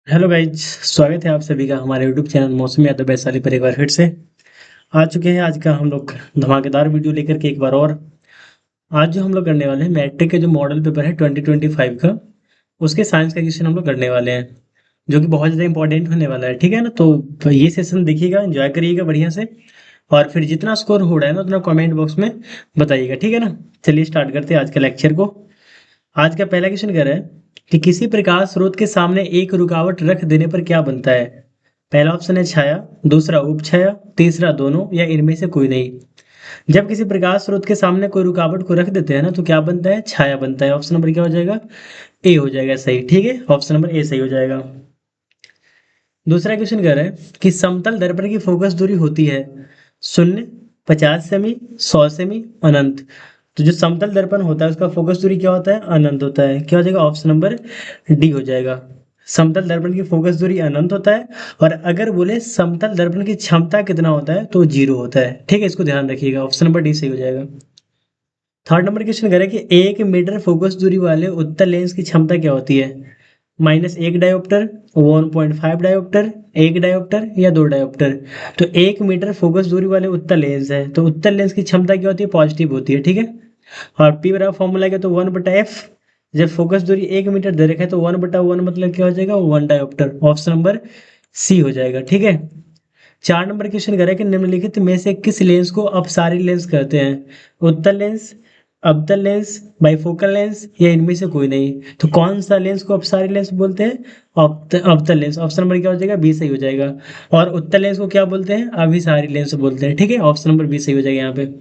Hello guys. स्वागत है आप सभी का हमारे यूट्यूब चैनल मौसमी यादव वैशाली पर एक बार फिर से आ चुके हैं। आज का हम लोग धमाकेदार वीडियो लेकर के एक बार और आज जो हम लोग करने वाले हैं मैट्रिक के जो मॉडल पेपर है 2025 का, उसके साइंस का क्वेश्चन हम लोग करने वाले हैं, जो कि बहुत ज़्यादा इंपॉर्टेंट होने वाला है। ठीक है ना, तो ये सेशन देखिएगा, एंजॉय करिएगा बढ़िया से, और फिर जितना स्कोर हो रहा है ना उतना कमेंट बॉक्स में बताइएगा। ठीक है ना, चलिए स्टार्ट करते हैं आज के लेक्चर को। आज का पहला क्वेश्चन कह रहा है कि किसी प्रकाश स्रोत के सामने एक रुकावट रख देने पर क्या बनता है। पहला ऑप्शन है छाया, दूसरा उपछाया, तीसरा दोनों, या इनमें से कोई नहीं। जब किसी प्रकाश स्रोत के सामने कोई रुकावट को रख देते हैं ना तो क्या बनता है, छाया बनता है। ऑप्शन नंबर क्या हो जाएगा, ए हो जाएगा सही। ठीक है, ऑप्शन नंबर ए सही हो जाएगा। दूसरा क्वेश्चन कह रहा है कि समतल दर्पण की फोकस दूरी होती है 0, 50 सेमी, 100 सेमी, अनंत। तो जो समतल दर्पण होता है उसका फोकस दूरी क्या होता है, अनंत होता है। क्या हो जाएगा, ऑप्शन नंबर डी हो जाएगा। समतल दर्पण की फोकस दूरी अनंत होता है, और अगर बोले समतल दर्पण की क्षमता कितना होता है तो 0 होता है। ठीक है, इसको ध्यान रखिएगा, ऑप्शन नंबर डी सही हो जाएगा। थर्ड नंबर क्वेश्चन कह रहा है कि 1 मीटर फोकस दूरी वाले उत्तल लेंस की क्षमता क्या होती है। -1 डायोप्टर, 1.5 डायोप्टर, 1 डायोप्टर, या 2 डायोप्टर। तो 1 मीटर फोकस दूरी वाले उत्तल लेंस है तो उत्तल लेंस की क्षमता क्या होती है, पॉजिटिव होती है। ठीक है, और पी बराबर फॉर्मूला क्या, तो 1/f। जब फोकस दूरी 1 मीटर दे रखा है तो 1/1 मतलब क्या हो जाएगा, 1 डायोप्टर। ऑप्शन नंबर सी हो जाएगा। ठीक है, 4 नंबर क्वेश्चन कह रहा है कि निम्नलिखित में से किस लेंस को अपसारी लेंस कहते हैं। उत्तल लेंस, अवतल लेंस, बाइफोकल लेंस, या इनमें से कोई नहीं। तो कौन सा लेंस को अपसारी लेंस बोलते हैं, अवतल लेंस। ऑप्शन नंबर क्या हो जाएगा, बी सही हो जाएगा। और उत्तल लेंस को क्या बोलते हैं, अभिसारी लेंस बोलते हैं। ठीक है, ऑप्शन नंबर बी सही हो जाएगा यहाँ पे।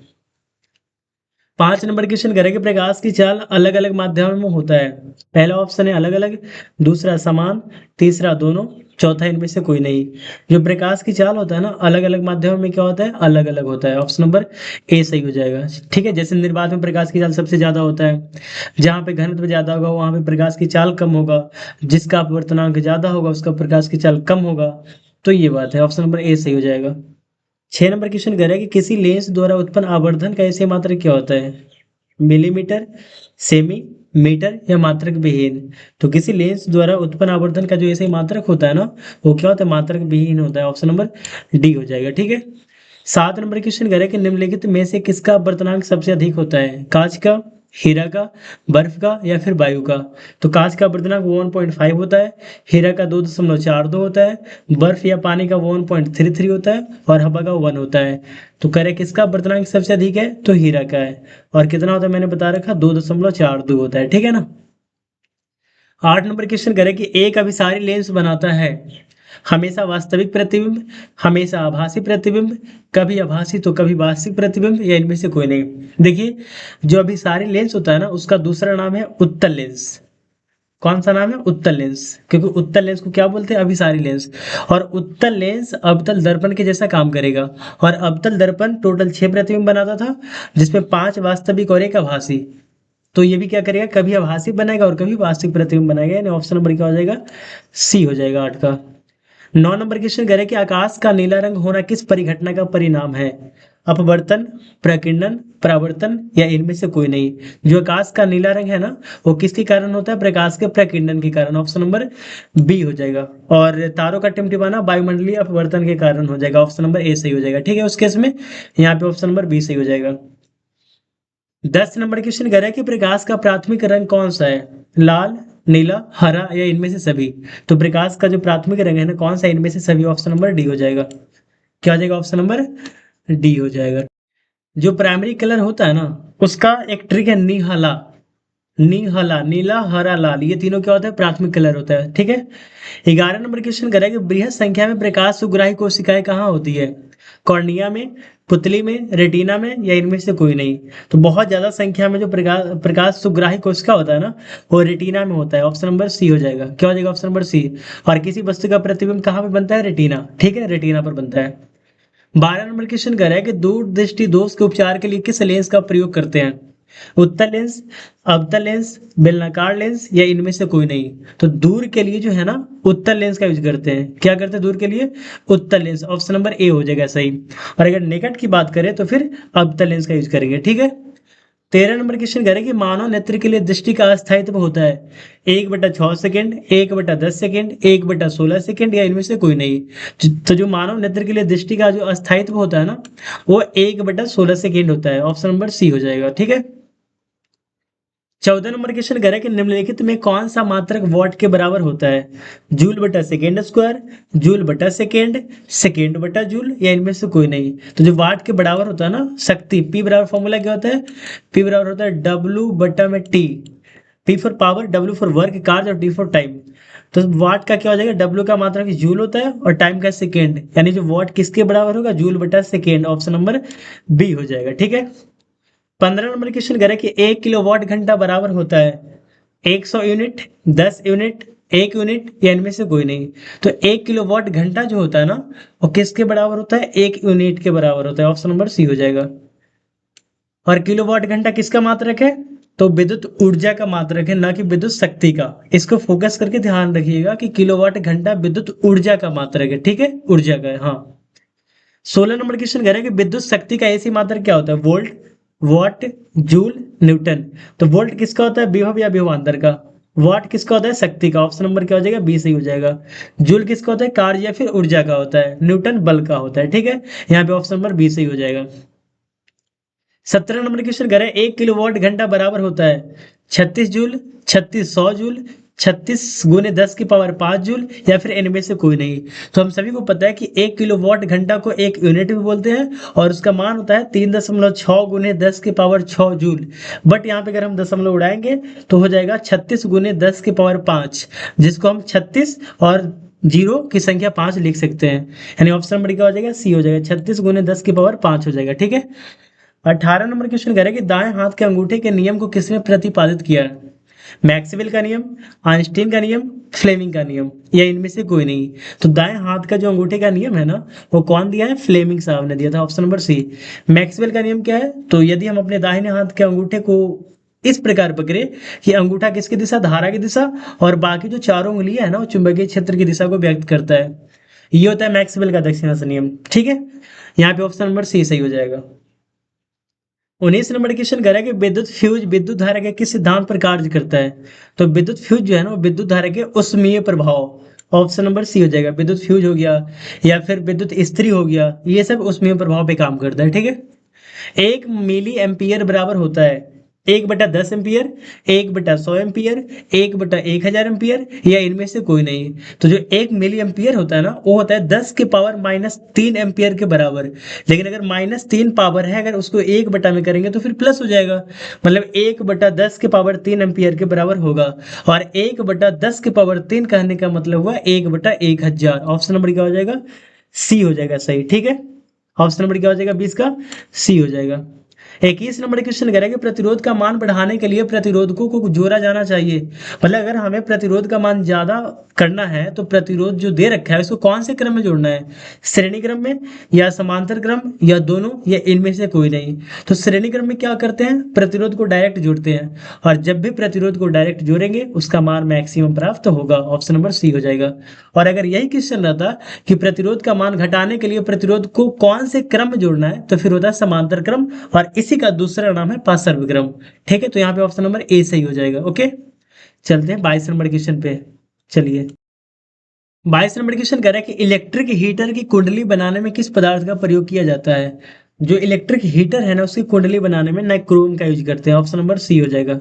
5 नंबर क्वेश्चन करें कि प्रकाश की चाल अलग अलग माध्यमों में होता है। पहला ऑप्शन है अलग अलग, दूसरा समान, तीसरा दोनों, चौथा इनमें से कोई नहीं। जो प्रकाश की चाल होता है ना अलग अलग माध्यमों में क्या होता है, अलग अलग होता है। ऑप्शन नंबर ए सही हो जाएगा। ठीक है, जैसे निर्वात में प्रकाश की चाल सबसे ज्यादा होता है, जहाँ पे घनत्व ज्यादा होगा वहां पे प्रकाश की चाल कम होगा, जिसका अपवर्तनांक ज्यादा होगा उसका प्रकाश की चाल कम होगा। तो ये बात है, ऑप्शन नंबर ए सही हो जाएगा। 6 नंबर क्वेश्चन कह रहा है कि किसी लेंस द्वारा उत्पन्न आवर्धन का ऐसे मात्रक क्या होता है। मिलीमीटर, सेमी, मीटर, या मात्रक विहीन। तो किसी लेंस द्वारा उत्पन्न आवर्धन का जो ऐसे मात्रक होता है ना वो क्या होता है, मात्रक विहीन होता है। ऑप्शन नंबर डी हो जाएगा। ठीक है, 7 नंबर क्वेश्चन कह रहा है कि निम्नलिखित में से किसका अपवर्तनांक सबसे अधिक होता है। कांच का, हीरा का, बर्फ का, या फिर वायु का। तो कांच का अपवर्तनांक 1.5 होता है, हीरा का 2.42 होता है, बर्फ या पानी का 1.33 होता है, और हवा का 1 होता है। तो कह रहे किसका अपवर्तनांक सबसे अधिक है, तो हीरा का है। और कितना होता है मैंने बता रखा, 2.42 होता है। ठीक है ना। 8 नंबर क्वेश्चन कह रहे कि एक अभिसारी लेंस बनाता है हमेशा वास्तविक प्रतिबिंब, हमेशा आभासी प्रतिबिंब, कभी आभासी तो कभी वास्तविक प्रतिबिंब, या इनमें से कोई नहीं। देखिए, जो अभिसारी लेंस होता है ना उसका दूसरा नाम है उत्तल लेंस। कौन सा नाम है, उत्तल लेंस। क्योंकि उत्तल लेंस को क्या बोलते हैं, अभिसारी लेंस। और उत्तल लेंस अवतल दर्पण के जैसा काम करेगा। और अवतल दर्पण टोटल 6 प्रतिबिंब बनाता था, जिसमें 5 वास्तविक और एक आभासी। तो ये भी क्या करेगा, कभी आभासी बनाएगा और कभी वास्तविक प्रतिबिंब बनाएगा। यानी ऑप्शन नंबर क्या हो जाएगा, सी हो जाएगा 8 का। 9 नंबर क्वेश्चन कह रहे कि आकाश का नीला रंग होना किस परिघटना का परिणाम है। अपवर्तन, प्रकीर्णन, परावर्तन, या इनमें से कोई नहीं। जो आकाश का नीला रंग है ना वो किसके कारण होता है, प्रकाश के प्रकीर्णन के कारण। ऑप्शन नंबर बी हो जाएगा। और तारों का टिमटिमाना वायुमंडलीय अपवर्तन के कारण हो जाएगा। ऑप्शन नंबर ए सही हो जाएगा। ठीक है, उस केस में यहाँ पे ऑप्शन नंबर बी सही हो जाएगा। 10 नंबर क्वेश्चन कह रहा है कि प्रकाश का प्राथमिक रंग कौन सा है। लाल, नीला, हरा, या इनमें से सभी। तो प्रकाश का जो प्राथमिक रंग है ना कौन सा है, इनमें से सभी। ऑप्शन नंबर डी हो जाएगा। क्या हो जाएगा, ऑप्शन नंबर डी हो जाएगा। जो प्राइमरी कलर होता है ना उसका एक ट्रिक है, निहला। निहला, नीला, हरा, लाल, ये तीनों क्या होता है, प्राथमिक कलर होता है। ठीक है, 11 नंबर क्वेश्चन करें कि बृहद संख्या में प्रकाश सुग्राही कोशिकाएं कहाँ होती है। कॉर्निया में, पुतली में, रेटिना में, या इनमें से कोई नहीं। तो बहुत ज्यादा संख्या में जो प्रकाश प्रकाश सुग्राही कोशिका होता है ना वो रेटिना में होता है। ऑप्शन नंबर सी हो जाएगा। क्या हो जाएगा, ऑप्शन नंबर सी। और किसी वस्तु का प्रतिबिंब कहाँ पे बनता है, रेटिना। ठीक है, रेटिना पर बनता है। 12 नंबर क्वेश्चन कह रहा है कि दूर दृष्टि दोष के उपचार के लिए किस लेंस का प्रयोग करते हैं। उत्तल लेंस, अवतल लेंस, बेलनाकार लेंस, या इनमें से कोई नहीं। तो दूर के लिए जो है ना उत्तल लेंस का यूज करते हैं। क्या करते हैं दूर के लिए, उत्तल लेंस। ऑप्शन नंबर ए हो जाएगा सही। और अगर निकट की बात करें तो फिर अवतल लेंस का यूज करेंगे। ठीक है, 13 नंबर क्वेश्चन कह रहे हैं कि मानव नेत्र के लिए दृष्टि का अस्थायित्व होता है 1/6 सेकेंड, 1/10 सेकेंड, 1/16 सेकेंड या इनमें से कोई नहीं। तो जो मानव नेत्र के लिए दृष्टि का जो अस्थायित्व होता है ना, वो 1/16 सेकेंड होता है। ऑप्शन नंबर सी हो जाएगा। ठीक है। 14 नंबर क्वेश्चन कह रहा है कि निम्नलिखित में कौन सा मात्रक वॉट के बराबर होता है? जूल बटा सेकेंड स्क्वायर, जूल बटा सेकेंड, सेकेंड बटा जूल या इनमें से कोई नहीं। तो जो वाट के बराबर होता है ना, शक्ति, पी बराबर फॉर्मूला क्या होता है? पी बराबर होता है डब्ल्यू बटा में T. P for power, W for work, कार्य और टी फॉर टाइम। तो वाट का क्या हो जाएगा? डब्ल्यू का मात्रक जूल होता है और टाइम का सेकेंड, यानी जो वाट किसके बराबर होगा? जूल बटा सेकेंड। ऑप्शन नंबर बी हो जाएगा। ठीक है। 15 नंबर क्वेश्चन कह रहा है कि 1 किलोवाट घंटा बराबर होता है 100 यूनिट, 10 यूनिट, 1 यूनिट या इनमें से कोई नहीं। तो 1 किलोवाट घंटा जो होता है ना, वो किसके बराबर होता है? 1 यूनिट के बराबर होता है। ऑप्शन नंबर सी हो जाएगा। और किलोवाट घंटा किसका मात्रक है? तो विद्युत ऊर्जा का मात्रक है, ना कि विद्युत शक्ति का। इसको फोकस करके ध्यान रखिएगा कि किलोवाट घंटा विद्युत ऊर्जा का मात्रक है। ठीक है, ऊर्जा का है। हाँ। 16 नंबर क्वेश्चन कह रहा है कि विद्युत शक्ति का ऐसी मात्रक क्या होता है? Volt, what, joule, Newton. तो वोल्ट किसका होता है? विभव या विभवांतर का। वॉट किसका होता है? शक्ति का। ऑप्शन नंबर क्या हो जाएगा? बी सही हो जाएगा। जूल किसका होता है? कार्य या फिर ऊर्जा का होता है। न्यूटन बल का होता है। ठीक है, यहाँ पे ऑप्शन नंबर बी सही हो जाएगा। 17 नंबर क्वेश्चन कह रहे हैं 1 किलोवाट घंटा बराबर होता है 36 जूल, 36 100 जूल, 36 × 10⁵ जूल या फिर इनमें से कोई नहीं। तो हम सभी को पता है कि 1 किलोवाट घंटा को एक यूनिट भी बोलते हैं और उसका मान होता है 3.6 × 10⁻⁴ जूल। बट यहाँ पे अगर हम दशमलव उड़ाएंगे तो हो जाएगा 36 × 10⁵ जिसको हम 36 और जीरो की संख्या 5 लिख सकते हैं। यानी ऑप्शन नंबर क्या हो जाएगा? सी हो जाएगा। 36 × 10⁵ ठीक है। 18 नंबर क्वेश्चन कह रहा है कि दाएं हाथ के अंगूठे के नियम को किसने प्रतिपादित किया? मैक्सवेल का नियम, आइंस्टीन का नियम, फ्लेमिंग का नियम या इनमें से कोई नहीं। तो दाएं हाथ का जो अंगूठे का नियम है ना, वो कौन दिया है? फ्लेमिंग साहब ने दिया था। ऑप्शन नंबर सी। मैक्सवेल का नियम क्या है? तो यदि हम अपने दाहिने हाथ के अंगूठे को इस प्रकार पकड़े कि अंगूठा किसकी दिशा? धारा की दिशा, और बाकी जो चारों उंगलियां है ना, वो चुंबकीय क्षेत्र की दिशा को व्यक्त करता है। ये होता है मैक्सवेल का दक्षिणावर्त नियम। ठीक है, यहाँ पे ऑप्शन नंबर सी सही हो जाएगा। 19 नंबर क्वेश्चन कह रहा है कि विद्युत फ्यूज विद्युत धारा के किस सिद्धांत पर कार्य करता है? तो विद्युत फ्यूज जो है ना, वो विद्युत धारा के उष्मीय प्रभाव। ऑप्शन नंबर सी हो जाएगा। विद्युत फ्यूज हो गया या फिर विद्युत इस्त्री हो गया, ये सब उष्मीय प्रभाव पे काम करता है। ठीक है। 1 मिली एम्पियर बराबर होता है 1/10 एम्पियर, 1/100 एम्पियर, 1/1000 एम्पियर या इनमें से कोई नहीं। तो जो 1 मिली एम्पियर होता है ना, वो होता है 10⁻³ एम्पियर के बराबर। लेकिन अगर -3 पावर है, अगर उसको 1 में करेंगे तो फिर प्लस हो जाएगा, मतलब 1/10⁻³ एम्पियर के बराबर होगा। और 1/10⁻³ कहने का मतलब हुआ 1/1000। ऑप्शन नंबर क्या हो जाएगा? सी हो जाएगा सही। ठीक है, ऑप्शन नंबर क्या हो जाएगा? 20 का सी हो जाएगा। 21 नंबर क्वेश्चन कह रहा है कि प्रतिरोध का मान बढ़ाने के लिए प्रतिरोधकों को जोड़ा जाना चाहिए। मतलब अगर हमें प्रतिरोध का मान ज्यादा करना है तो प्रतिरोध जो दे रखा है उसको कौन से क्रम में जोड़ना है? श्रेणी क्रम में या समांतर क्रम या दोनों या इनमें से कोई नहीं। तो श्रेणी क्रम में क्या करते हैं? प्रतिरोध को डायरेक्ट जोड़ते हैं, और जब भी प्रतिरोध को डायरेक्ट जोड़ेंगे उसका मान मैक्सिमम प्राप्त होगा। ऑप्शन नंबर सी हो जाएगा। और अगर यही क्वेश्चन रहता कि प्रतिरोध का मान घटाने के लिए प्रतिरोध को कौन से क्रम में जोड़ना है, तो फिर होता है समांतर क्रम, और इसी का दूसरा नाम है पार्श्व क्रम। ठीक है, तो यहाँ पे ऑप्शन नंबर ए सही हो जाएगा। ओके, चलते हैं 22 नंबर क्वेश्चन पे। चलिए, 22 नंबर क्वेश्चन कह रहा है कि इलेक्ट्रिक हीटर की कुंडली बनाने में किस पदार्थ का प्रयोग किया जाता है? जो इलेक्ट्रिक हीटर है ना, उसकी कुंडली बनाने में नाइक्रोम का यूज करते हैं। ऑप्शन नंबर सी हो जाएगा।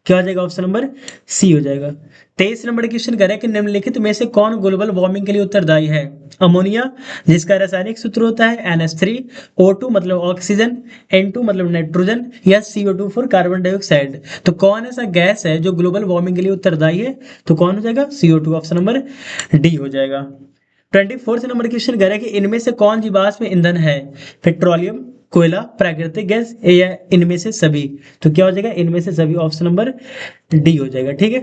क्या हो जाएगा? ऑप्शन नंबर सी हो जाएगा। 23 नंबर क्वेश्चन कह रहा है कि निम्नलिखित में से कौन ग्लोबल वार्मिंग के लिए उत्तरदायी है? अमोनिया, जिसका रासायनिक सूत्र होता है NH3, O2 मतलब ऑक्सीजन, N2 मतलब नाइट्रोजन या CO2 फॉर कार्बन डाइऑक्साइड। तो कौन ऐसा गैस है जो ग्लोबल वार्मिंग के लिए उत्तरदायी है? तो कौन हो जाएगा? CO2। ऑप्शन नंबर डी हो जाएगा। 24 नंबर क्वेश्चन कह रहा है कि इनमें से कौन जीवाश्म ईंधन है? पेट्रोलियम, कोयला, प्राकृतिक गैस या इनमें से सभी। तो क्या हो जाएगा? इनमें से सभी। ऑप्शन नंबर डी हो जाएगा। ठीक है।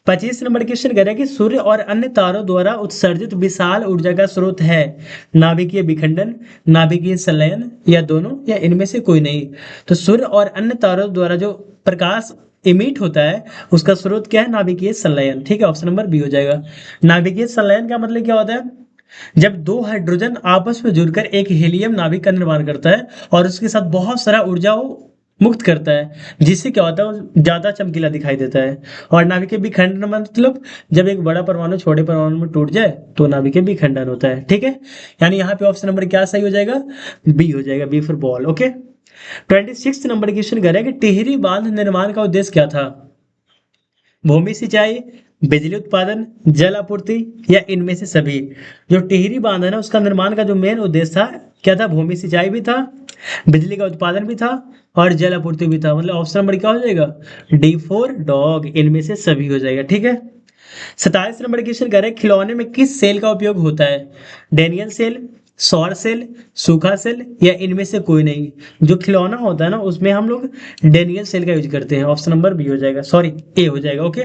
25 नंबर क्वेश्चन कह रहा है कि सूर्य और अन्य तारों द्वारा उत्सर्जित विशाल ऊर्जा का स्रोत है नाभिकीय विखंडन, नाभिकीय संलयन या दोनों या इनमें से कोई नहीं। तो सूर्य और अन्य तारों द्वारा जो प्रकाश इमिट होता है उसका स्रोत क्या है? नाभिकीय संलयन। ठीक है, ऑप्शन नंबर बी हो जाएगा। नाभिकीय संलयन का मतलब क्या होता है? जब दो हाइड्रोजन आपस में जुड़कर एक हीलियम नाभिक का निर्माण करता है और उसके साथ बहुत सारा ऊर्जा वो मुक्त करता है, जिससे क्या होता है वो ज्यादा चमकीला दिखाई देता है। और नाभिक विखंडन मतलब जब एक बड़ा परमाणु छोटे परमाणु में टूट जाए तो नाभिक विखंडन होता है। ठीक है, यानी यहाँ पे ऑप्शन नंबर क्या सही हो जाएगा, बी हो जाएगा, B for ball. Okay, 26 number question कह रहा है कि टिहरी बांध निर्माण का उद्देश्य क्या था। भूमि सिंचाई, बिजली उत्पादन, जल आपूर्ति, या इनमें से सभी। जो टिहरी बांध है ना उसका निर्माण का जो मेन उद्देश्य था क्या था, भूमि सिंचाई भी था, बिजली का उत्पादन भी था, और जल आपूर्ति भी था। मतलब ऑप्शन नंबर क्या हो जाएगा, डी फोर डॉग, इनमें से सभी हो जाएगा। ठीक है, 27 नंबर क्वेश्चन कह रहे हैं खिलौने में किस सेल का उपयोग होता है। डेनियल सेल, सौर सेल, सूखा सेल, या इनमें से कोई नहीं। जो खिलौना होता है ना उसमें हम लोग डेनियल सेल का यूज करते हैं। ऑप्शन नंबर बी हो जाएगा, सॉरी ए हो जाएगा। ओके,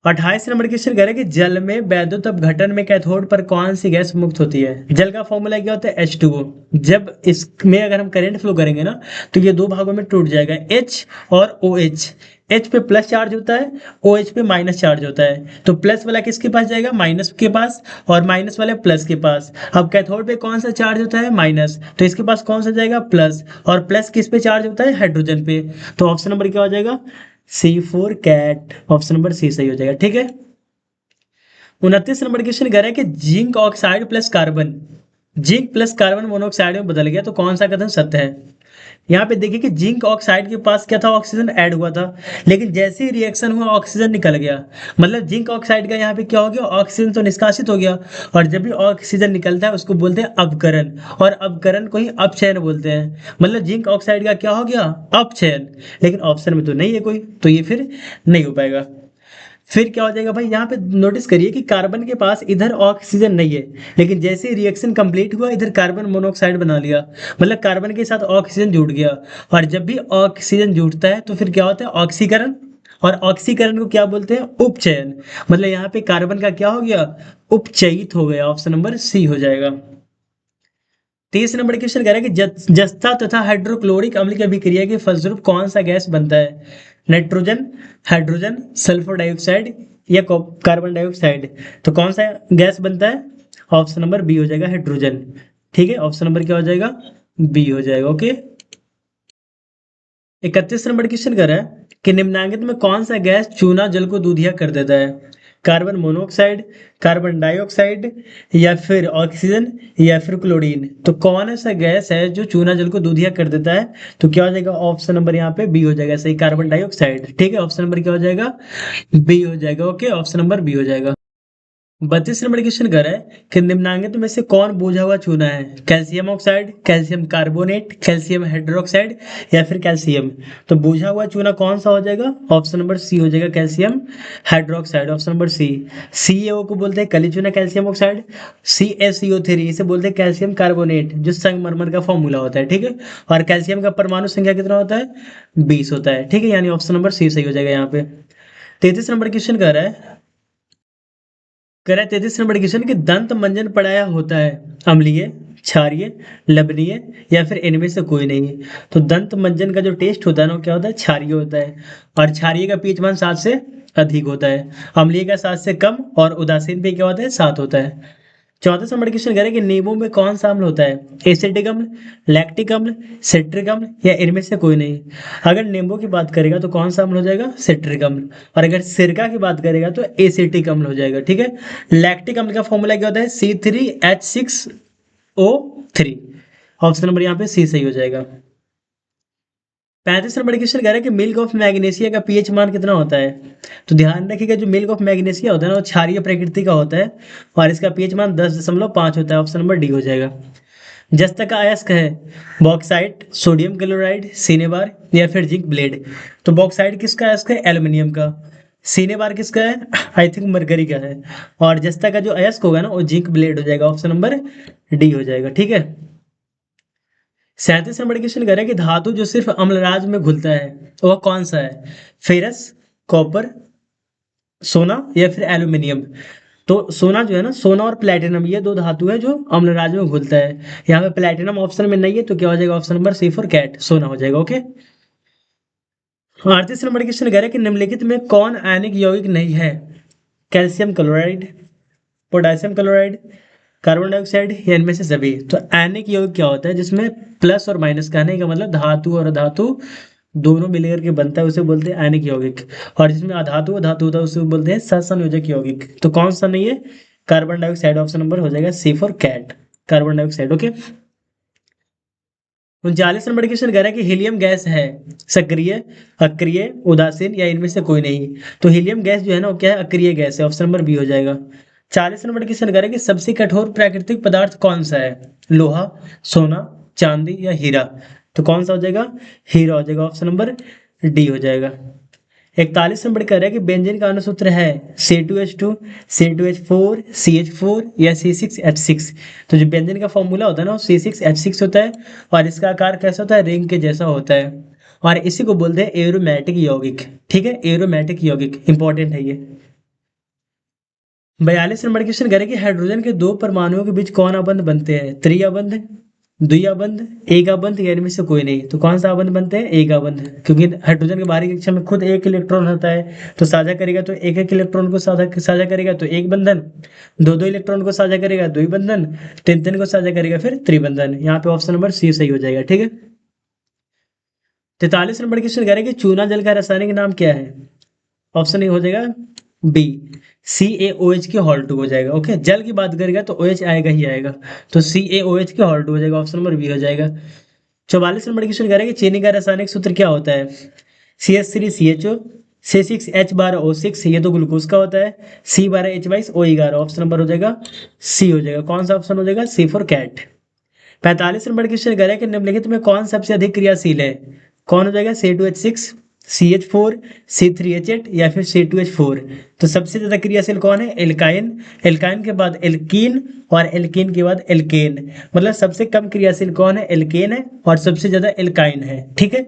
28 नंबर क्वेश्चन कह रहे हैं कि जल में वैद्युत अपघटन में कैथोड पर कौन सी गैस मुक्त होती है। जल का फॉर्मूला क्या होता है, H2O। जब इसमें अगर हम करंट फ्लो करेंगे ना तो ये दो भागों में टूट जाएगा, H और OH। H पे प्लस चार्ज होता है, OH पे माइनस चार्ज होता है। तो प्लस वाला किसके पास जाएगा, माइनस के पास, और माइनस वाले प्लस के पास। अब कैथोड पे कौन सा चार्ज होता है, माइनस, तो इसके पास कौन सा जाएगा, प्लस, और प्लस किस पे चार्ज होता है, हाइड्रोजन पे। तो ऑप्शन नंबर क्या हो जाएगा, C4 कैट, ऑप्शन नंबर सी सही हो जाएगा। ठीक है, 29 नंबर क्वेश्चन कह रहा है कि zinc oxide plus carbon, zinc plus carbon monoxide में बदल गया तो कौन सा कथन सत्य है। यहाँ पे देखिए कि जिंक ऑक्साइड के पास क्या था, ऑक्सीजन ऐड हुआ था, लेकिन जैसे ही रिएक्शन हुआ ऑक्सीजन निकल गया। मतलब जिंक ऑक्साइड का यहाँ पे क्या हो गया, ऑक्सीजन तो निष्कासित हो गया, और जब भी ऑक्सीजन निकलता है उसको बोलते हैं अपकरण, और अपकरण को ही अपचयन बोलते हैं। मतलब जिंक ऑक्साइड का क्या हो गया, अपचयन। लेकिन ऑप्शन में तो नहीं है कोई, तो ये फिर नहीं हो पाएगा। फिर क्या हो जाएगा भाई, यहाँ पे नोटिस करिए कि कार्बन के पास इधर ऑक्सीजन नहीं है, लेकिन जैसे ही रिएक्शन कंप्लीट हुआ इधर कार्बन मोनोऑक्साइड बना लिया, मतलब कार्बन के साथ ऑक्सीजन जुड़ गया। और जब भी ऑक्सीजन जुड़ता है तो फिर क्या होता है, ऑक्सीकरण, और ऑक्सीकरण को क्या बोलते हैं, उपचयन। मतलब यहाँ पे कार्बन का क्या हो गया, उपचयित हो गया। ऑप्शन नंबर सी हो जाएगा। 30 नंबर क्वेश्चन कह रहा है कि जस्ता तथा हाइड्रोक्लोरिक अम्ल की अभिक्रिया के फलस्वरूप कौन सा गैस बनता है। नाइट्रोजन, हाइड्रोजन, सल्फर डाइऑक्साइड, या कार्बन डाइऑक्साइड। तो कौन सा गैस बनता है, ऑप्शन नंबर बी हो जाएगा, हाइड्रोजन। ठीक है, ऑप्शन नंबर क्या हो जाएगा, बी हो जाएगा। ओके, 31 नंबर क्वेश्चन कर रहा है कि निम्नांकित में कौन सा गैस चूना जल को दूधिया कर देता है। कार्बन मोनोऑक्साइड, कार्बन डाइऑक्साइड, या फिर ऑक्सीजन, या फिर क्लोरीन। तो कौन ऐसा गैस है जो चूना जल को दूधिया कर देता है, तो क्या हो जाएगा, ऑप्शन नंबर यहाँ पे बी हो जाएगा सही, कार्बन डाइऑक्साइड। ठीक है, ऑप्शन नंबर क्या हो जाएगा, बी हो जाएगा। ओके, ऑप्शन नंबर बी हो जाएगा। 32 नंबर क्वेश्चन कर रहा है कि निम्नांकित में से कौन बूझा हुआ चूना है। Calcium oxide, calcium carbonate, calcium hydroxide, या फिर कैल्शियम। तो बूझा हुआ चूना कौन सा हो जाएगा, ऑप्शन नंबर सी हो जाएगा, calcium hydroxide. Option number C. CaO को बोलते हैं कली चूना कैल्शियम ऑक्साइड। CaCO3 इसे बोलते हैं कैल्शियम कार्बोनेट, जो संगमरमर का फॉर्मूला होता है। ठीक है, और कैल्शियम का परमाणु संख्या कितना होता है, 20 होता है। ठीक है, यानी ऑप्शन नंबर सी सही हो जाएगा यहाँ पे। 33 नंबर क्वेश्चन कर रहा है, कह रहा है 33 नंबर क्वेश्चन कि दंत मंजन पढ़ाया होता है अम्लीय, क्षारीय, लवणीय, या फिर इनमें से कोई नहीं। तो दंत मंजन का जो टेस्ट होता है ना वो क्या होता है, क्षारीय होता है, और क्षारीय का पीएच मान 7 से अधिक होता है, अम्लीय का 7 से कम, और उदासीन पे क्या होता है, 7 होता है। 34 नंबर क्वेश्चन कह रहे हैं कि नींबू में कौन सा अम्ल होता है। एसिटिक अम्ल, लैक्टिक अम्ल, सिट्रिक अम्ल, या इनमें से कोई नहीं। अगर नींबू की बात करेगा तो कौन सा अम्ल हो जाएगा, सिट्रिक अम्ल, और अगर सिरका की बात करेगा तो एसिटिक अम्ल हो जाएगा। ठीक है, लैक्टिक अम्ल का फॉर्मूला क्या होता है, C3H6O3। ऑप्शन नंबर यहाँ पे सी सही हो जाएगा। 35 नंबर क्वेश्चन कह रहा है कि मिल्क ऑफ मैग्नीशिया का पीएच मान कितना होता है। तो ध्यान रखिएगा जो मिल्क ऑफ मैग्नीशिया होता है ना वो क्षारीय प्रकृति का होता है, और इसका पीएच मान 10.5 होता है। ऑप्शन नंबर डी हो जाएगा। जस्ता का अयस्क है बॉक्साइट, सोडियम क्लोराइड, सिनेबार, या फिर जिंक ब्लेड। तो बॉक्साइट किसका अयस्क है, एल्यूमिनियम का। सिनेबार किसका है, आई थिंक मरकरी का है। और जस्ता का जो अयस्क होगा ना वो जिंक ब्लेड हो जाएगा। ऑप्शन नंबर डी हो जाएगा। ठीक है, 37 नंबर क्वेश्चन कर रहा है कि धातु जो सिर्फ अम्लराज में घुलता है वह कौन सा है। फेरस, कॉपर, सोना, या फिर एल्यूमिनियम। तो सोना जो है ना, सोना और प्लेटिनम ये दो धातु है जो अम्लराज में घुलता है। यहाँ पे प्लेटिनम ऑप्शन में नहीं है तो क्या हो जाएगा, option number C for cat, सोना हो जाएगा। ओके, 38 नंबर क्वेश्चन कह रहा है कि निम्नलिखित में कौन आयनिक यौगिक नहीं है। Calcium chloride, potassium chloride, carbon dioxide या इनमें से सभी। तो आयनिक यौगिक क्या होता है जिसमें प्लस और माइनस, कहने का मतलब धातु और अधातु दोनों मिलकर के बनता है, उसे बोलते हैं आयनिक यौगिक। और जिसमें अधातु धातु होता है उसे बोलते हैं सहसंयोजक यौगिक। तो कौन सा नहीं है? Carbon dioxide. ऑप्शन नंबर हो जाएगा C for cat, carbon dioxide. Okay. 39 number question कह रहा है कि हीलियम गैस है सक्रिय, अक्रिय, उदासीन या इनमें से कोई नहीं। तो हीलियम गैस जो है ना वो क्या है? अक्रिय गैस है। ऑप्शन नंबर बी हो जाएगा। 40 नंबर क्वेश्चन कह रहा है कि सबसे कठोर प्राकृतिक पदार्थ कौन सा है? लोहा, सोना, चांदी या हीरा। तो कौन सा हो जाएगा? हीरा हो जाएगा। ऑप्शन नंबर डी हो जाएगा। 41 नंबर कह रहा है कि बेंजीन का अणुसूत्र है C2H2, C2H4, CH4 या C6H6। तो जो बेंजीन का फॉर्मूला होता है ना वो C6H6 होता है और इसका आकार कैसा होता है? रिंग के जैसा होता है और इसी को बोलते हैं एरोमेटिक यौगिक। ठीक है, एरोमेटिक यौगिक इंपॉर्टेंट है ये। 42 नंबर क्वेश्चन कह रहे हैं कि हाइड्रोजन के दो परमाणुओं के बीच कौन आबंध बनते हैं? त्रिआबंध, द्विआबंध, एक आबंध या इनमें से कोई नहीं। तो कौन सा आबंध बनते हैं? एक आबंध, क्योंकि हाइड्रोजन के बाहरी कक्षा में खुद एक इलेक्ट्रॉन होता है, तो साझा करेगा तो एक एक इलेक्ट्रॉन को साझा साझा करेगा तो एक बंधन, दो दो इलेक्ट्रॉन को साझा करेगा द्विबंधन, तीन तीन को साझा करेगा फिर त्रिबंधन। यहाँ पे ऑप्शन नंबर सी सही हो जाएगा। ठीक है। 43 नंबर क्वेश्चन कह रहे हैं कि चूना जल का रासायनिक नाम क्या है? ऑप्शन ए हो जाएगा बी, CaOH के हॉल टू हो जाएगा। ओके, जल की बात करेगा तो OH आएगा ही आएगा, तो CaOH के हॉल टू हो जाएगा। ऑप्शन नंबर बी हो जाएगा। 44 नंबर क्वेश्चन कह रहे हैं कि चीनी का रासायनिक सूत्र क्या होता है? CH3CHO, C6H12O6, ये तो ग्लूकोज का होता है, C12H22O11। ऑप्शन नंबर हो जाएगा सी हो जाएगा। कौन सा ऑप्शन हो जाएगा? C for cat. 45 number question कह रहे हैं कि निम्नलिखित में कौन सबसे अधिक क्रियाशील है? कौन हो जाएगा? C2H6, CH4, C3H8 या फिर C2H4। तो सबसे ज्यादा क्रियाशील कौन है? एल्काइन, एल्काइन के बाद एल्कीन और एल्कीन के बाद एल्केन। मतलब सबसे कम क्रियाशील कौन है? एल्केन है और सबसे ज्यादा एल्काइन है। ठीक है।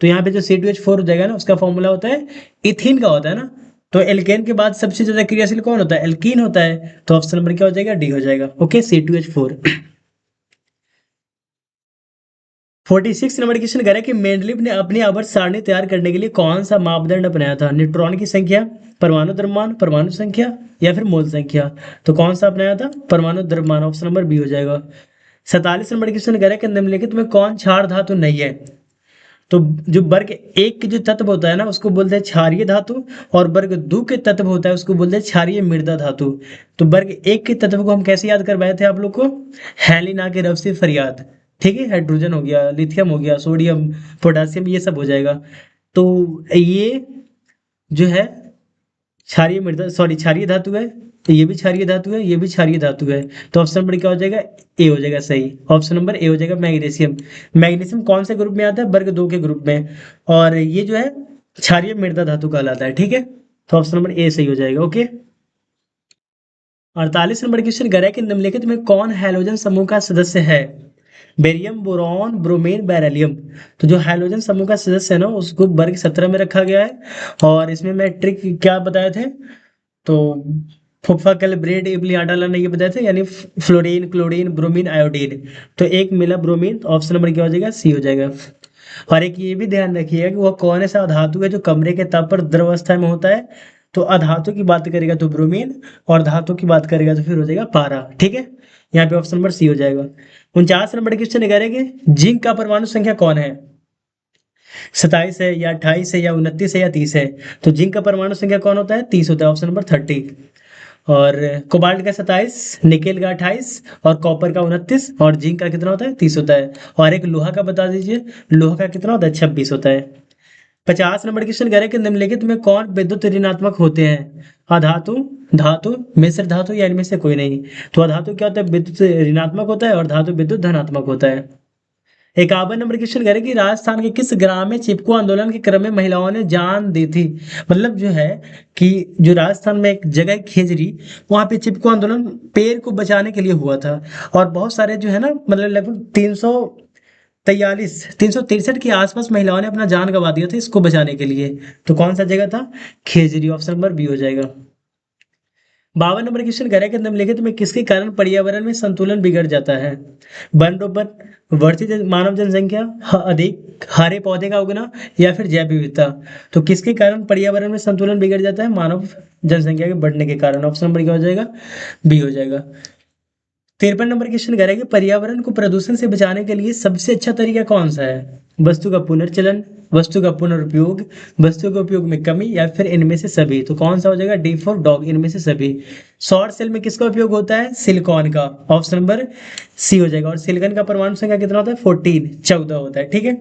तो यहाँ पे जो C2H4 हो जाएगा ना उसका फॉर्मूला होता है इथिन का होता है ना, तो एल्केन के बाद सबसे ज्यादा क्रियाशील कौन होता है? एल्कीन होता है। तो ऑप्शन नंबर क्या हो जाएगा? डी हो जाएगा। Okay, C2H4। 46 नंबर क्वेश्चन कह रहा है कि मेंडलीव ने अपनी आवर्त सारणी तैयार करने के लिए कौन सा मापदंड अपनाया था? न्यूट्रॉन की संख्या, परमाणु द्रव्यमान, परमाणु संख्या या फिर मोल संख्या। तो कौन सा अपनाया था? परमाणु द्रव्यमान। ऑप्शन नंबर बी हो जाएगा। 47 नंबर क्वेश्चन कह रहा है कि निम्नलिखित में कौन क्षार धातु नहीं है? तो जो वर्ग एक के जो तत्व होता है ना उसको बोलते हैं क्षारीय धातु, और वर्ग दो के तत्व होता है उसको बोलते हैं क्षारीय मृदा धातु। तो वर्ग एक के तत्व को हम कैसे याद करवाए थे आप लोग को? हेलिना के रव से फरियाद। ठीक है, हाइड्रोजन हो गया, लिथियम हो गया, सोडियम, पोटासियम, ये सब हो जाएगा। तो ये जो है क्षारीय मृदा, सॉरी क्षारीय धातु है, तो ये भी क्षारीय धातु है, ये भी क्षारीय धातु है। तो ऑप्शन नंबर क्या हो जाएगा? ए हो जाएगा सही। ऑप्शन नंबर ए हो जाएगा मैग्नीशियम। मैग्नीशियम कौन से ग्रुप में आता है? वर्ग दो के ग्रुप में, और ये जो है क्षारीय मृदा धातु कहलाता है। ठीक है, तो ऑप्शन नंबर ए सही हो जाएगा। ओके। 48 नंबर क्वेश्चन कह रहा है कि निम्नलिखित में कौन हैलोजन समूह का सदस्य है? Barium, boron, bromine, beryllium. तो जो हैलोजन समूह का सदस्य है ना उसको वर्ग 17 में रखा गया है, और इसमें मैं ट्रिक क्या बताए थे? तो फुफ्फा कैलिब्रेट इबली आटा ने ये बताया था, यानी फ्लोरीन, क्लोरीन, ब्रोमीन, आयोडीन। तो एक मिला ब्रोमीन, तो ऑप्शन नंबर क्या हो जाएगा? सी हो जाएगा। और एक ये भी ध्यान रखिएगा कि वह कौन सा धातु है जो कमरे के ताप पर द्रव अवस्था में होता है। तो अधातु की बात करेगा तो ब्रोमीन, और धातु की बात करेगा तो फिर हो जाएगा पारा। ठीक है, यहाँ पे ऑप्शन नंबर सी हो जाएगा। 49 नंबर क्वेश्चन करेंगे, जिंक का परमाणु संख्या कौन है? 27 है या 28 है या 29 है या 30 है। तो जिंक का परमाणु संख्या कौन होता है? 30 होता है। Option number 30। और कोबाल्ट का 27, निकेल का 28 और कॉपर का 29, और जिंक का कितना होता है? 30 होता है। और एक लोहा का बता दीजिए, लोहा का कितना होता है? 26 होता है। 50 नंबर क्वेश्चन कह रहे हैं कि निम्नलिखित में कौन विद्युत ऋणात्मक होते हैं? अधातु, धातु, मिश्र धातु या इनमें से कोई नहीं। तो अधातु क्या होता है? विद्युत ऋणात्मक होता है, और धातु विद्युत धनात्मक होता है। 51 नंबर क्वेश्चन कह रहे हैं कि राजस्थान के किस ग्राम में चिपको आंदोलन के क्रम में महिलाओं ने जान दी थी? मतलब जो है कि जो राजस्थान में एक जगह है खेजरी, वहां पे चिपको आंदोलन पेड़ को बचाने के लिए हुआ था, और बहुत सारे जो है ना मतलब लगभग 363 के आसपास महिलाओं ने अपना जान गंवा दिया था इसको बचाने के लिए। तो कौन सा जगह था? खेजरी। ऑप्शन नंबर बी हो जाएगा। 52 नंबर क्वेश्चन कह रहा है कि निम्नलिखित में किसके कारण पर्यावरण में संतुलन बिगड़ जाता है? वनरोपण, बढ़ती मानव जनसंख्या, अधिक हरे पौधे का उगना या फिर जैव विविधता। तो किसके कारण पर्यावरण में संतुलन बिगड़ जाता है? मानव जनसंख्या के बढ़ने के कारण। ऑप्शन नंबर क्या हो जाएगा? बी हो जाएगा। 53 नंबर क्वेश्चन कह रहा है कि पर्यावरण को प्रदूषण से बचाने के लिए सबसे अच्छा तरीका कौन सा है? वस्तु का पुनर्चलन, वस्तु का पुनरुपयोग, वस्तु के उपयोग में कमी, या फिर इनमें से सभी। तो कौन सा हो जाएगा? डी फॉर डॉग, इनमें से सभी। सौर सेल में किसका उपयोग होता है? सिलिकॉन का, ऑप्शन नंबर सी हो जाएगा। और सिलिकॉन का परमाणु संख्या कितना होता है? 14, 14 होता है, ठीक है।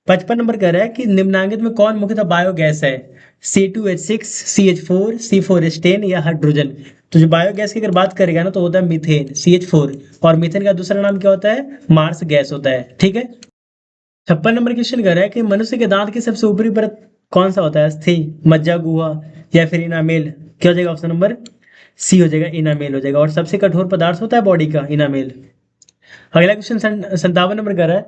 55 नंबर कह रहा है कि निम्नांकित में कौन मुख्यतः बायोगैस है? C2H6, CH4, C4H10 या हाइड्रोजन। तो जो बायोगैस की अगर बात करेगा ना तो होता है मीथेन, CH4। और मीथेन का दूसरा नाम क्या होता है? मार्स गैस होता है, ठीक है। 56 नंबर क्वेश्चन कर रहा है कि मनुष्य के दांत की सबसे ऊपरी परत कौन सा होता है? अस्थि, मज्जा, गुहा, या फिर इनामेल। क्या हो जाएगा? ऑप्शन नंबर सी हो जाएगा, इनामेल हो जाएगा। और सबसे कठोर पदार्थ होता है बॉडी का इनामेल। अगला क्वेश्चन 57 नंबर का है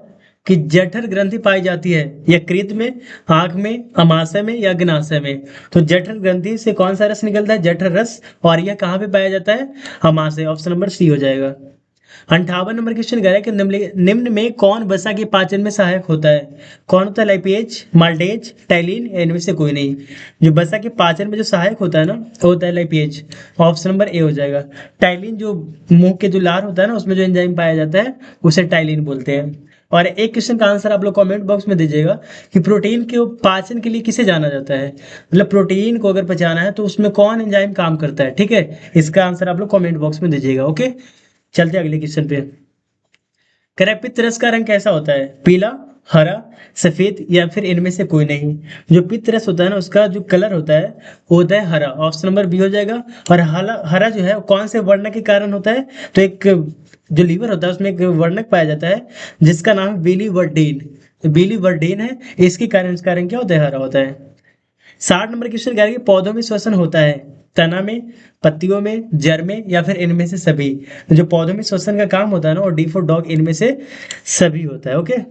कि जठर ग्रंथि पाई जाती है यकृत में, आंख में, अमाशय में, या अग्नाशय में। तो जठर ग्रंथि से कौन सा रस निकलता है? जठर रस। और यह कहाँ पे पाया जाता है? अमाशय, ऑप्शन नंबर सी हो जाएगा। 58 नंबर क्वेश्चन कह रहा है कि निम्न में कौन वसा के पाचन में सहायक होता है? कौन होता है? लाइपेज, माल्टेज, टाइलिन, या इनमें से कोई नहीं। जो वसा के पाचन में जो सहायक होता है ना वो होता है लाइपेज, ऑप्शन नंबर ए हो जाएगा। टाइलिन जो मुंह के जो लार होता है ना उसमें जो एंजाइम पाया जाता है उसे टाइलिन बोलते हैं। और एक क्वेश्चन का आंसर आप लोग कमेंट बॉक्स में दीजिएगा कि प्रोटीन के पाचन के लिए किसे जाना जाता है? मतलब प्रोटीन को अगर पचाना है तो उसमें कौन एंजाइम काम करता है, ठीक है। इसका आंसर आप लोग कमेंट बॉक्स में दीजिएगा, ओके। चलते अगले क्वेश्चन पे। कह रहा है पित्त रस का रंग कैसा होता है? पीला, हरा, सफेद, या फिर इनमें से कोई नहीं। जो पित्त रस होता है ना उसका जो कलर होता है वो होता है हरा, ऑप्शन नंबर बी हो जाएगा। और हरा हरा जो है वो कौन से वर्णक के कारण होता है? तो एक जो लीवर होता है उसमें एक वर्णक पाया जाता है जिसका नाम है बिलीवर्डिन। तो बिलीवर्डिन है, इसके कारण इसका रंग क्या होता है? हरा होता है। 60 नंबर क्वेश्चन कह रहा है कि पौधों में श्वसन होता है तना में, पत्तियों में, जड़ में, या फिर इनमें से सभी। तो जो पौधों में श्वसन का काम होता है ना और डी फॉर डॉग, इनमें से सभी होता है, ओके।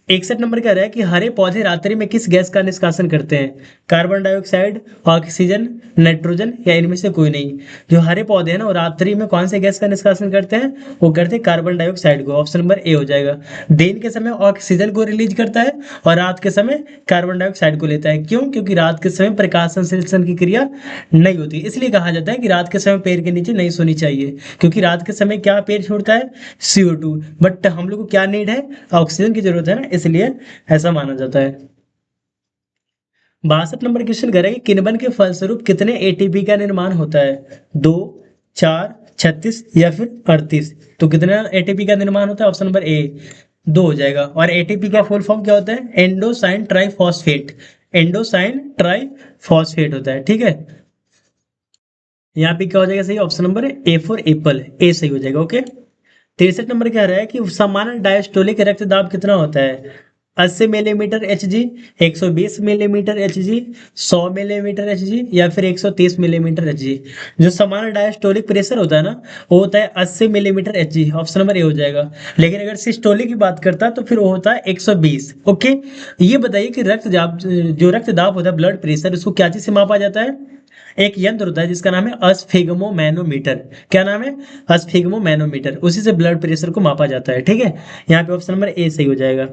61 नंबर कह रहा है कि हरे पौधे रात्रि में किस गैस का निष्कासन करते हैं? कार्बन डाइऑक्साइड, ऑक्सीजन, नाइट्रोजन, या इनमें से कोई नहीं। जो हरे पौधे हैं ना वो रात्रि में कौन से गैस का निष्कासन करते हैं? वो करते हैं कार्बन डाइऑक्साइड को, ऑप्शन नंबर ए हो जाएगा। दिन के समय ऑक्सीजन को रिलीज करता है और रात के समय कार्बन डाइऑक्साइड को लेता है। क्यों? क्योंकि रात के समय प्रकाश संश्लेषण की क्रिया नहीं होती, इसलिए कहा जाता है कि रात के समय पेड़ के नीचे नहीं सोनी चाहिए। क्योंकि रात के समय क्या पेड़ छोड़ता है? CO2। बट हम लोग को क्या नीड है? ऑक्सीजन की जरूरत है ना, इसलिए ऐसा माना जाता है। 62 नंबर क्वेश्चन कह रहा है कि किण्वन के फलस्वरूप कितने ATP का निर्माण होता है? 2, 4, 36, या फिर 38। तो कितना ATP का निर्माण होता है? ऑप्शन नंबर ए 2 हो जाएगा। और ATP का फुल फॉर्म क्या होता है? एंडोसाइन ट्राइफॉस्फेट, एंडोसाइन ट्राइफॉस्फेट होता है, ठीक है। यहाँ पे क्या हो जाएगा सही? Option number A for apple, A सही हो जाएगा, ओके। 63 नंबर कह रहा है कि सामान्य डायस्टोलिक रक्तदाब कितना होता है? 80 millimetre HG, 120 millimetre HG, 100 millimetre HG, या फिर 130 मिलीमीटर HG। जो सामान्य डायस्टोलिक प्रेशर होता है ना वो होता है 80 मिलीमीटर HG, ऑप्शन नंबर ए हो जाएगा। लेकिन अगर सिस्टोलिक की बात करता है तो फिर वो होता है 120, ओके। ये बताइए कि रक्तदाब, जो रक्तदाब होता है ब्लड प्रेशर, उसको क्या चीज से मापा जाता है? एक यंत्र होता है जिसका नाम है अस्फिग्मो मैनोमीटर। क्या नाम है? अस्फिग्मो मैनोमीटर। उसी से ब्लड प्रेशर को मापा जाता है, ठीक है। यहाँ पे ऑप्शन नंबर ए सही हो जाएगा।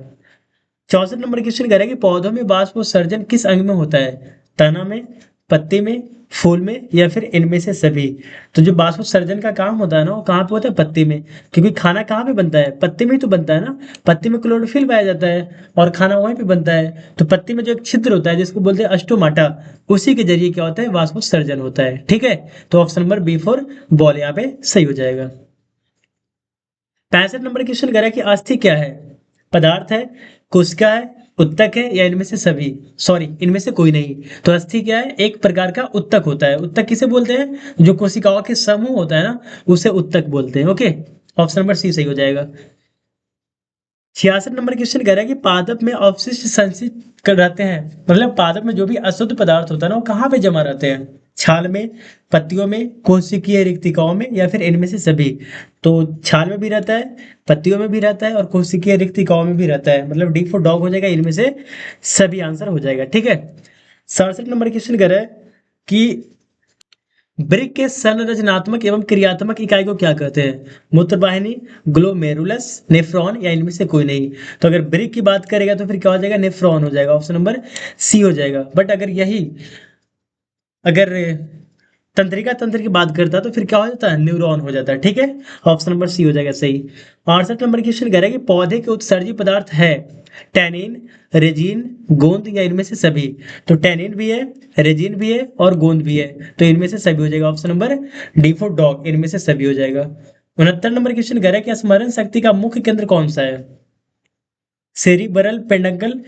64 नंबर क्वेश्चन कह रहा है कि पौधों में बाष्पोत्सर्जन किस अंग में होता है? तना में, पत्ती में, फूल में, या फिर इनमें से सभी। तो जो बाष्पोत्सर्जन का काम होता है ना वो कहाँ पे होता है? पत्ती में। क्योंकि खाना कहाँ पे बनता है? पत्ती में ही तो बनता है ना। पत्ती में क्लोरोफिल पाया जाता है और खाना वहीं पे बनता है। तो पत्ती में जो एक छिद्र होता है जिसको बोलते हैं अस्टोमाटा, उसी के जरिए क्या होता है? बाष्पोत्सर्जन होता है, ठीक है। तो option number B for ball यहाँ पे सही हो जाएगा। 65 नंबर क्वेश्चन कह रहा है कि अस्थि क्या है? पदार्थ है, कोशिका है, उत्तक है, या इनमें से सभी। सॉरी, इनमें से कोई नहीं। तो अस्थि क्या है? एक प्रकार का उत्तक होता है। उत्तक किसे बोलते हैं? जो कोशिकाओं के समूह होता है ना उसे उत्तक बोलते हैं, ओके। ऑप्शन नंबर सी सही हो जाएगा। 66 नंबर क्वेश्चन कह रहा है कि पादप में अवशिष्ट संचित कर रहते हैं। मतलब पादप में जो भी अशुद्ध पदार्थ होता है ना वो कहाँ पे जमा रहते हैं? छाल में, पत्तियों में, कोशिकीय रिक्तिकाओं में, या फिर इनमें से सभी। तो छाल में भी रहता है, पत्तियों में भी रहता है, और कोशिकीय रिक्तिकाओं में भी रहता है। मतलब डी फॉर डॉग हो जाएगा, इनमें से सभी आंसर हो जाएगा, ठीक है। 67 नंबर क्वेश्चन कह रहा है कि वृक्क के संरचनात्मक एवं क्रियात्मक इकाई को क्या कहते हैं? मूत्रवाहिनी, ग्लोमेरुलस, नेफ्रॉन, या इनमें से कोई नहीं। तो अगर वृक्क की बात करेगा तो फिर क्या हो जाएगा? नेफ्रॉन हो जाएगा, ऑप्शन नंबर सी हो जाएगा। बट अगर यही अगर तंत्रिका तंत्र की बात करता है तो फिर क्या हो जाता है, न्यूरॉन हो जाता है। ठीक है, ऑप्शन नंबर सी हो जाएगा सही। 68 नंबर क्वेश्चन कह रहा है कि पौधे के उत्सर्जी पदार्थ है टैनिन, रेजिन, गोंद या इनमें से सभी। तो टैनिन भी है, रेजिन भी है और गोंद भी है, तो इनमें से सभी हो जाएगा। Option number D for dog, इनमें से सभी हो जाएगा। 69 नंबर क्वेश्चन कह रहा है कि स्मरण शक्ति का मुख्य केंद्र कौन सा है, सेरिब्रल पेंडकल,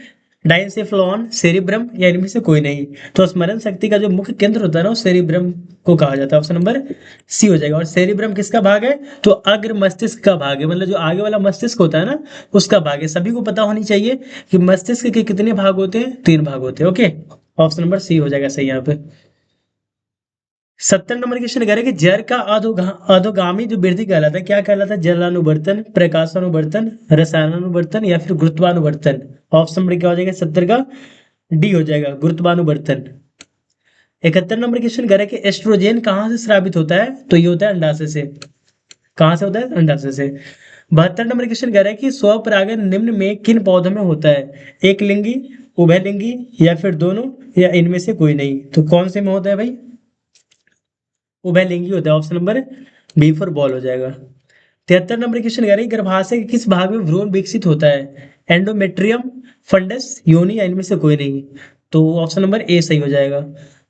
डाइनसेफ्लॉन, सेरिब्रम या इनमें से कोई नहीं। तो स्मरण शक्ति का जो मुख्य केंद्र होता है ना, वो सेरिब्रम को कहा जाता है। ऑप्शन नंबर सी हो जाएगा। और सेरिब्रम किसका भाग है, तो अग्र मस्तिष्क का भाग है, मतलब जो आगे वाला मस्तिष्क होता है ना, उसका भाग है। सभी को पता होनी चाहिए कि मस्तिष्क के कितने भाग होते हैं, 3 भाग होते हैं। ओके, ऑप्शन नंबर सी हो जाएगा सही यहाँ पे। 70 नंबर क्वेश्चन कह रहे हैं कि जर का अधोगामी जो वृद्धि कहलाता है, क्या कहलाता है, जलानुवर्तन, प्रकाशानुवर्तन, रसायनानुवर्तन या फिर गुरुत्वानुवर्तन। ऑप्शन नंबर क्या हो जाएगा 70 का, डी हो जाएगा, गुरुत्वानुवर्तन। 71 नंबर क्वेश्चन कह रहे हैं कि एस्ट्रोजन कहाँ से स्रावित होता है, तो ये होता है अंडाशय से। कहाँ से होता है, अंडाशय से। 72 नंबर क्वेश्चन कह रहा है कि स्वपरागण निम्न में किन पौधों में होता है, एक लिंगी, उभयलिंगी या फिर दोनों या इनमें से कोई नहीं। तो कौन से में होता है भाई, उभयलिंगी होता है। Option number B for ball हो जाएगा। 73 नंबर क्वेश्चन कह रहे हैं गर्भाशय के किस भाग में भ्रूण विकसित होता है, एंडोमेट्रियम, फंडस, योनि या इनमें से कोई नहीं। तो ऑप्शन नंबर ए सही हो जाएगा।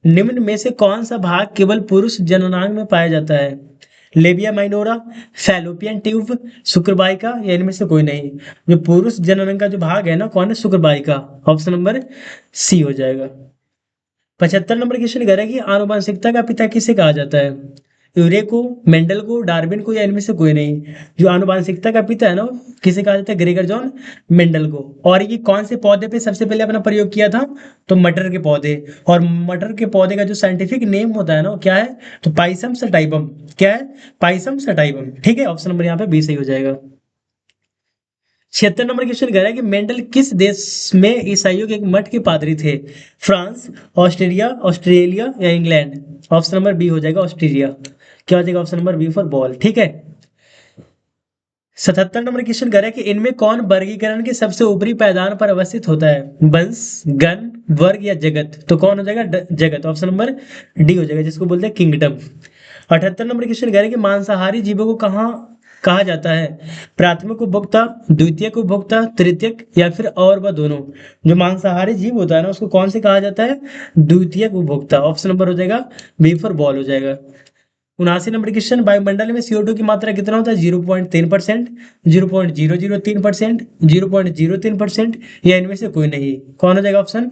निम्न में से कौन सा भाग केवल पुरुष जननांग में पाया जाता है, लेबिया माइनोरा, फैलोपियन ट्यूब, शुक्रवाहिका या इनमें से कोई नहीं। जो पुरुष जननांग का जो भाग है ना, कौन है, शुक्रवाहिका। ऑप्शन नंबर सी हो जाएगा। 75 नंबर क्वेश्चन कह रहा है कि आनुवंशिकता का पिता किसे कहा जाता है, यूरे को, मेंडल को, डार्विन को या इनमें से कोई नहीं। जो आनुवंशिकता का पिता है ना, वो किसे कहा जाता है, ग्रेगर जॉन मेंडल को। और ये कौन से पौधे पे सबसे पहले अपना प्रयोग किया था, तो मटर के पौधे। और मटर के पौधे का जो साइंटिफिक नेम होता है ना, वो क्या है, तो पाइसम सटाइवम। क्या है, पाइसम सटाइवम। ठीक है, ऑप्शन नंबर यहाँ पे बी सही हो जाएगा। 76 नंबर क्वेश्चन कह रहा है कि मेंडल किस देश में ईसाइयों के एक मठ के पादरी थे, फ्रांस, ऑस्ट्रेलिया, ऑस्ट्रेलिया या इंग्लैंड। ऑप्शन नंबर बी हो जाएगा, ऑस्ट्रेलिया। क्या हो जाएगा, option number B for ball. ठीक है। 77 नंबर क्वेश्चन कह रहा है कि इनमें कौन वर्गीकरण के सबसे ऊपरी पायदान पर अवस्थित होता है, वंश, गण, वर्ग या जगत। तो कौन हो जाएगा, जगत। ऑप्शन नंबर डी हो जाएगा, जिसको बोलते हैं किंगडम। 78 नंबर क्वेश्चन कह रहा है कि मांसाहारी जीवों को कहाँ कहा जाता है, प्राथमिक उपभोक्ता, द्वितीयक उपभोक्ता, तृतीयक या फिर और वह दोनों। जो मांसाहारी जीव होता है ना, उसको कौन से कहा जाता है, द्वितीयक उपभोक्ता। ऑप्शन नंबर हो जाएगा बी फॉर बॉल हो जाएगा। 79 नंबर क्वेश्चन, वायुमंडल में CO2 की मात्रा कितना होता है, 0.3%, 0.003%, 0.03% या इनमें से कोई नहीं। कौन हो जाएगा ऑप्शन,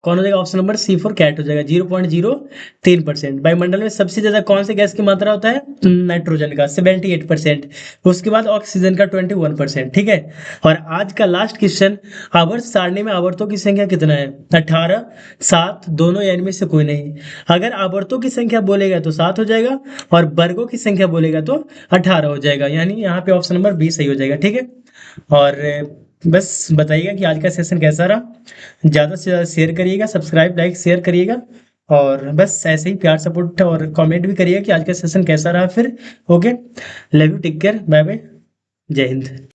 कौन हो जाएगा, option number C for cat हो जाएगा, 0.03%। वायुमंडल में सबसे ज्यादा कौन से गैस की मात्रा होता है, नाइट्रोजन का 78%, उसके बाद ऑक्सीजन का 21%। ठीक है। और आज का लास्ट क्वेश्चन, आवर्त सारणी में आवर्तों की संख्या कितना है, 18, 7, दोनों या इनमें से कोई नहीं। अगर आवर्तों की संख्या बोलेगा तो 7 हो जाएगा, और वर्गों की संख्या बोलेगा तो 18 हो जाएगा। यानी यहाँ पे ऑप्शन नंबर बी सही हो जाएगा। ठीक है। और बस बताइएगा कि आज का सेशन कैसा रहा, ज़्यादा से ज़्यादा शेयर करिएगा, सब्सक्राइब, लाइक, शेयर करिएगा। और बस ऐसे ही प्यार, सपोर्ट और कमेंट भी करिएगा कि आज का सेशन कैसा रहा फिर। Okay, love you, take care, bye bye, Jai Hind.